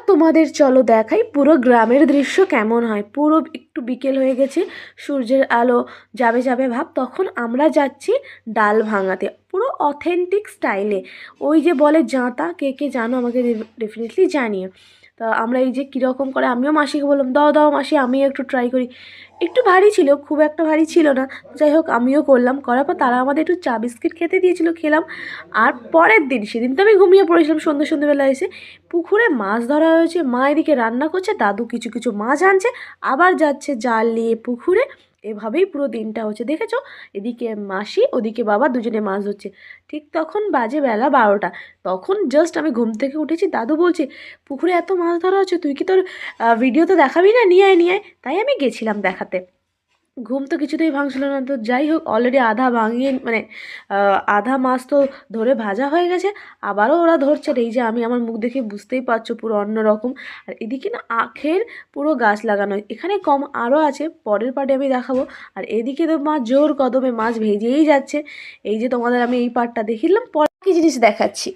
তোমাদের চলো দেখাই পুরো গ্রামের দৃশ্য কেমন হয়। পুরো একটু বিকেল হয়ে গেছে, সূর্যের আলো যাবে যাবে ভাব, তখন আমরা যাচ্ছি ডাল ভাঙাতে পুরো অথেন্টিক স্টাইলে। ওই যে বলে জাঁতা, কে কে জানো আমাকে ডেফিনেটলি জানিও। তা আমরা এই যে কীরকম করে, আমিও মাসিকে বললাম দাও দাও মাসি আমিও একটু ট্রাই করি। একটু ভারী ছিল, খুব একটা ভারী ছিল না, যাই হোক আমিও করলাম। করার পর তারা আমাদের একটু চা বিস্কিট খেতে দিয়েছিল, খেলাম। আর পরের দিন, সেদিন তো আমি ঘুমিয়ে পড়েছিলাম, সন্ধ্যেবেলা এসে পুকুরে মাছ ধরা হয়েছে। মা এদিকে রান্না করছে, দাদু কিছু কিছু মাছ আনছে, আবার যাচ্ছে জাল নিয়ে পুকুরে। এভাবেই পুরো দিনটা হচ্ছে, দেখেছো? এদিকে মাসি, ওদিকে বাবা, দুজনে মাছ ধরছে। ঠিক তখন বাজে বেলা 12টা। তখন জাস্ট আমি ঘুম থেকে উঠেছি, দাদু বলছে পুকুরে এত মাছ ধরা হচ্ছে, তুই কি তোর ভিডিও তো দেখাবি না, নিয়ে আয় নিয়ে আয়। তাই আমি গেছিলাম দেখাতে। ঘুম তো কিছুতেই ভাঙছিল না, তো যাই হোক অলরেডি আধা ভাঙিয়ে মানে আধা মাছ তো ধরে ভাজা হয়ে গেছে, আবারও ওরা ধরছে। আর এই যে আমি, আমার মুখ দেখে বুঝতেই পারছো পুরো অন্যরকম। আর এদিকে না আখের পুরো গাছ লাগানো, এখানে কম আরও আছে, পরের পার্টে আমি দেখাবো। আর এদিকে তো মা জোর কদমে মাছ ভেজেই যাচ্ছে। এই যে তোমাদের আমি এই পার্টটা দেখিলাম, পরে কি জিনিস দেখাচ্ছি।